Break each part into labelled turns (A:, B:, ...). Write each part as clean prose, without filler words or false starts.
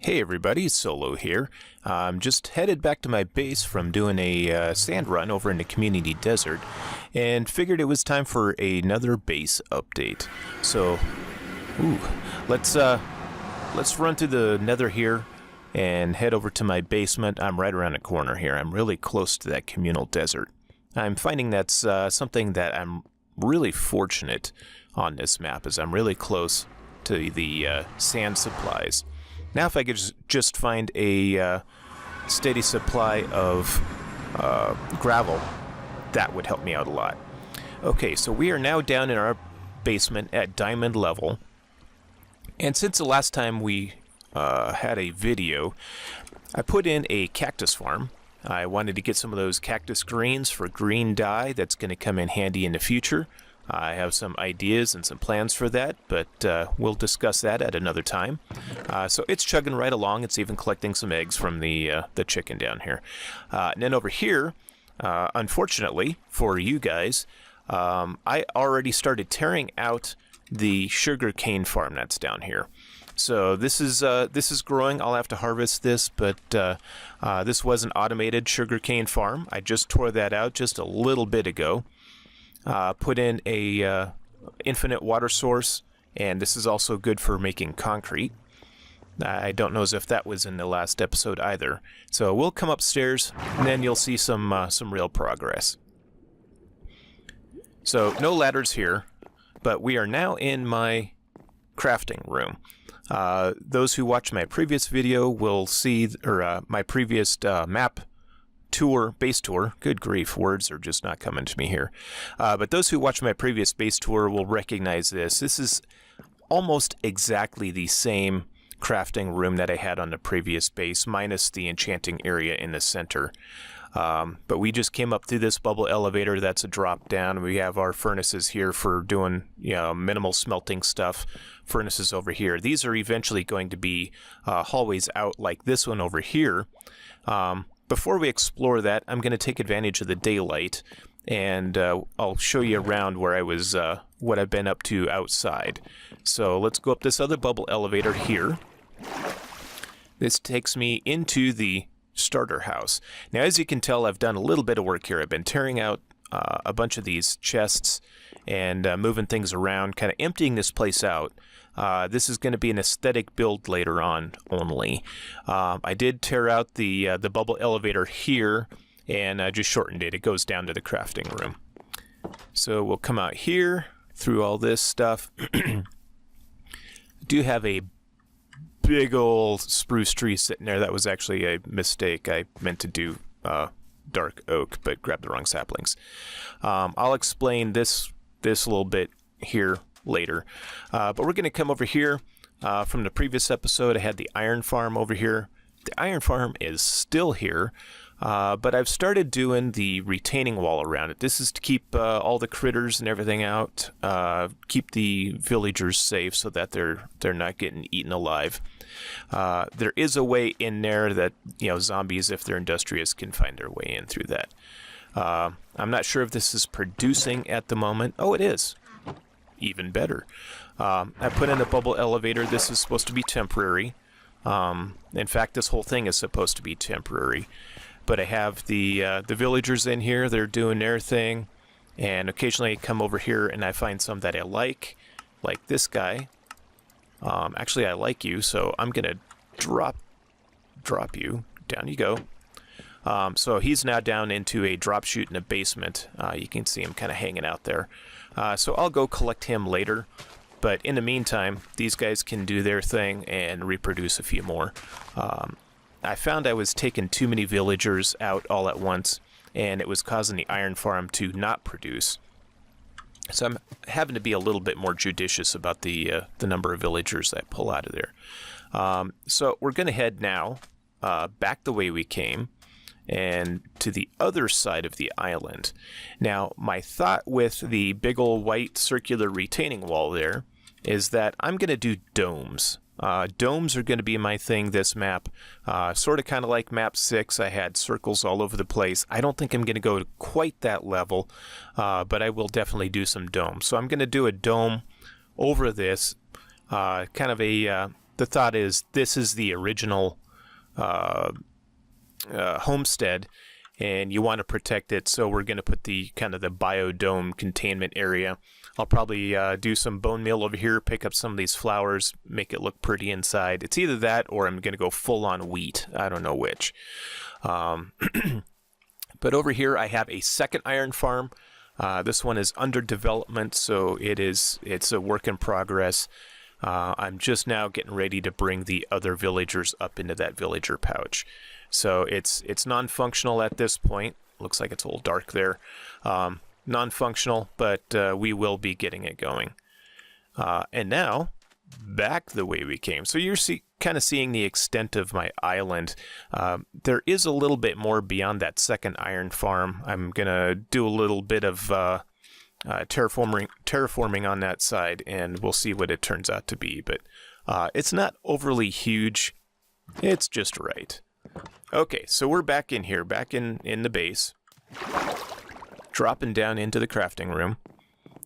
A: Hey everybody, Solo here. I'm just headed back to my base from doing a sand run over in the community desert and figured it was time for another base update. So, let's run through the nether here and head over to my basement. I'm right around the corner here. I'm really close to that communal desert. I'm finding that's something that I'm really fortunate on this map, as I'm really close to the sand supplies. Now if I could just find a steady supply of gravel, that would help me out a lot. Okay, so we are now down in our basement at diamond level. And since the last time we had a video, I put in a cactus farm. I wanted to get some of those cactus greens for green dye. That's going to come in handy in the future. I have some ideas and some plans for that, but we'll discuss that at another time. So it's chugging right along. It's even collecting some eggs from the chicken down here. And then over here, unfortunately for you guys, I already started tearing out the sugar cane farm that's down here. So this is growing. I'll have to harvest this, but this was an automated sugar cane farm. I just tore that out just a little bit ago. Put in a infinite water source, and this is also good for making concrete. I don't know as if that was in the last episode either. So we'll come upstairs, and then you'll see some real progress. So no ladders here, but we are now in my crafting room. Those who watch my previous video will see, or my previous map tour, base tour, good grief, words are just not coming to me here. But those who watch my previous base tour will recognize this. This is almost exactly the same crafting room that I had on the previous base, minus the enchanting area in the center. But we just came up through this bubble elevator. That's a drop down. We have our furnaces here for doing, minimal smelting stuff. Furnaces over here. These are eventually going to be hallways out like this one over here. Before we explore that, I'm going to take advantage of the daylight, and I'll show you around where I was, what I've been up to outside. So let's go up this other bubble elevator here. This takes me into the starter house. Now, as you can tell, I've done a little bit of work here. I've been tearing out a bunch of these chests and moving things around, kind of emptying this place out. This is going to be an aesthetic build later on only. I did tear out the bubble elevator here and just shortened it. It goes down to the crafting room. So we'll come out here through all this stuff. I do have a big old spruce tree sitting there. That was actually a mistake. I meant to do dark oak, but grabbed the wrong saplings. I'll explain this little bit here later, but we're going to come over here. From the previous episode, I had the iron farm over here. The iron farm is still here, but I've started doing the retaining wall around it. This is to keep all the critters and everything out, keep the villagers safe so that they're not getting eaten alive. There is a way in there that zombies, if they're industrious, can find their way in through that. I'm not sure if this is producing at the moment. Oh, it is. Even better. I put in a bubble elevator. This is supposed to be temporary. In fact, this whole thing is supposed to be temporary. But I have the villagers in here. They're doing their thing. And occasionally I come over here and I find some that I like this guy. Actually, I like you, so I'm going to drop you. Down you go. So he's now down into a drop chute in the basement. You can see him kind of hanging out there. So I'll go collect him later. But in the meantime, these guys can do their thing and reproduce a few more. I found I was taking too many villagers out all at once, and it was causing the iron farm to not produce. So I'm having to be a little bit more judicious about the number of villagers that I pull out of there. So we're going to head now back the way we came and to the other side of the island. Now, my thought with the big old white circular retaining wall there is that I'm going to do domes. Domes are going to be my thing this map. Sort of kind of like map 6. I had circles all over the place. I don't think I'm going to go to quite that level, but I will definitely do some domes. So I'm going to do a dome over this, kind of a the thought is this is the original homestead, and you want to protect it, so we're going to put the kind of the biodome containment area. I'll probably do some bone meal over here, pick up some of these flowers, make it look pretty inside. It's either that or I'm going to go full on wheat. I don't know which. But over here I have a second iron farm. This one is under development, so it's a work in progress. I'm just now getting ready to bring the other villagers up into that villager pouch. So it's non-functional at this point. Looks like it's a little dark there. Non-functional, but we will be getting it going. And now, back the way we came. So you're kind of seeing the extent of my island. There is a little bit more beyond that second iron farm. I'm going to do a little bit of terraforming on that side, and we'll see what it turns out to be. But it's not overly huge. It's just right. Okay, so we're back in here, back in the base. Dropping down into the crafting room.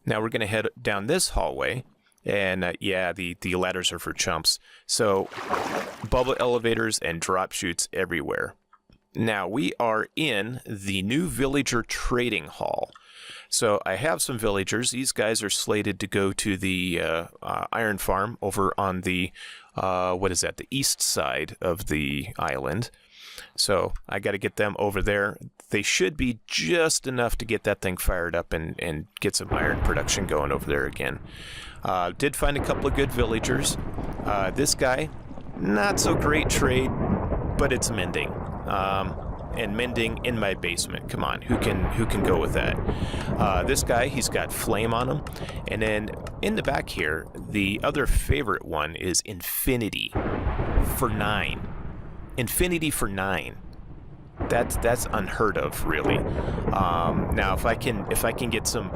A: Now we're going to head down this hallway. And yeah, the ladders are for chumps. So bubble elevators and drop chutes everywhere. Now we are in the new villager trading hall. So I have some villagers. These guys are slated to go to the iron farm over on the, what is that, the east side of the island. So I got to get them over there. They should be just enough to get that thing fired up and get some iron production going over there again. Did find a couple of good villagers. This guy, not so great trade, but it's mending. And mending in my basement. Come on, who can go with that? This guy, he's got flame on him. And then in the back here, the other favorite one is Infinity for 9. Infinity for 9. That's unheard of, really. Now, if I can get some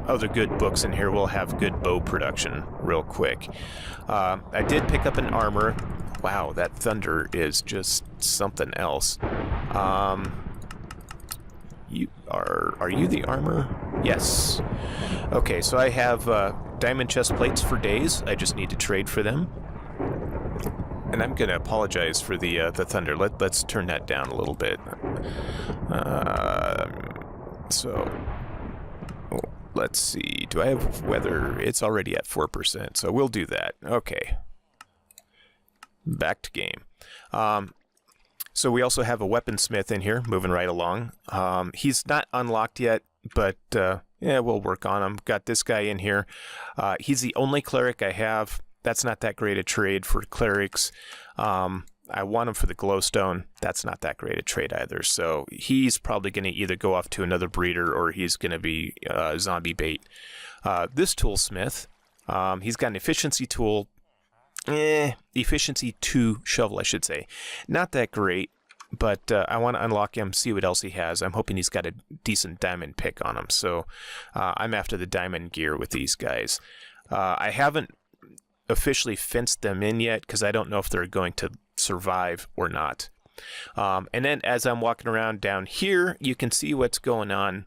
A: other good books in here, we'll have good bow production real quick. I did pick up an armor. Wow, that thunder is just something else. Are you the armor? Yes. Okay, so I have diamond chest plates for days. I just need to trade for them. And I'm gonna apologize for the thunder. Let's turn that down a little bit. Let's see. Do I have weather? It's already at 4%, so we'll do that. Okay. Back to game. So we also have a weaponsmith in here, moving right along. He's not unlocked yet, but yeah, we'll work on him. Got this guy in here. He's the only cleric I have. That's not that great a trade for clerics. I want him for the glowstone. That's not that great a trade either. So he's probably going to either go off to another breeder or he's going to be zombie bait. This toolsmith, he's got an efficiency tool. Efficiency 2 shovel, I should say. Not that great, but I want to unlock him, see what else he has. I'm hoping he's got a decent diamond pick on him. So I'm after the diamond gear with these guys. I haven't officially fenced them in yet because I don't know if they're going to survive or not. And then as I'm walking around down here, you can see what's going on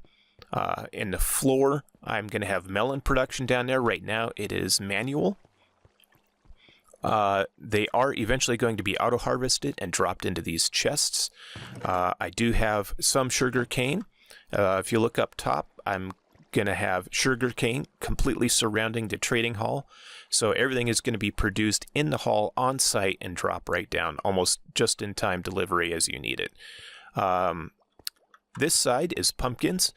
A: in the floor. I'm going to have melon production down there. Right now it is manual. They are eventually going to be auto-harvested and dropped into these chests. I do have some sugar cane. If you look up top, I'm going to have sugar cane completely surrounding the trading hall. So everything is going to be produced in the hall on site and drop right down, almost just in time delivery as you need it. This side is pumpkins.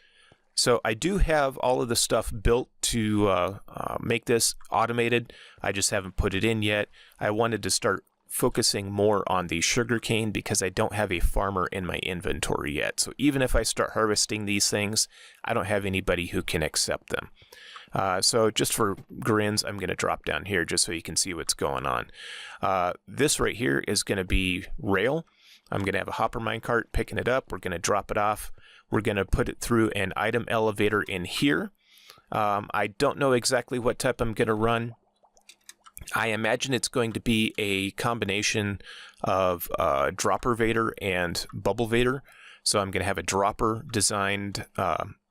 A: So I do have all of the stuff built to make this automated. I just haven't put it in yet. I wanted to start focusing more on the sugarcane because I don't have a farmer in my inventory yet. So even if I start harvesting these things, I don't have anybody who can accept them. So just for grins, I'm going to drop down here just so you can see what's going on. This right here is going to be rail. I'm going to have a hopper minecart picking it up. We're going to drop it off. We're going to put it through an item elevator in here. I don't know exactly what type I'm going to run. I imagine it's going to be a combination of dropper vader and bubble vader. So I'm going to have a dropper designed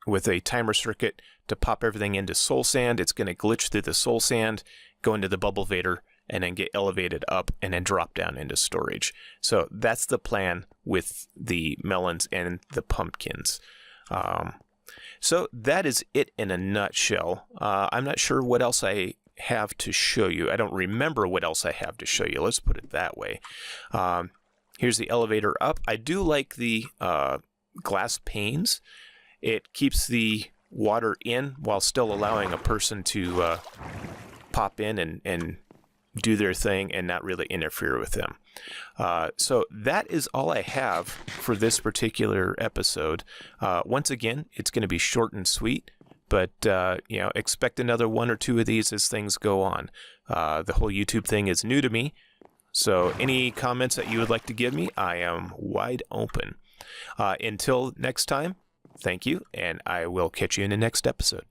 A: with a timer circuit to pop everything into soul sand. It's going to glitch through the soul sand, go into the bubble vader, and then get elevated up and then drop down into storage. So that's the plan with the melons and the pumpkins. So that is it in a nutshell. I'm not sure what else I have to show you. I don't remember what else I have to show you. Let's put it that way. Here's the elevator up. I do like the glass panes. It keeps the water in while still allowing a person to pop in and do their thing and not really interfere with them. So that is all I have for this particular episode. Once again, it's going to be short and sweet, but expect another one or two of these as things go on. The whole YouTube thing is new to me, so any comments that you would like to give me, I am wide open. Until next time, thank you, and I will catch you in the next episode.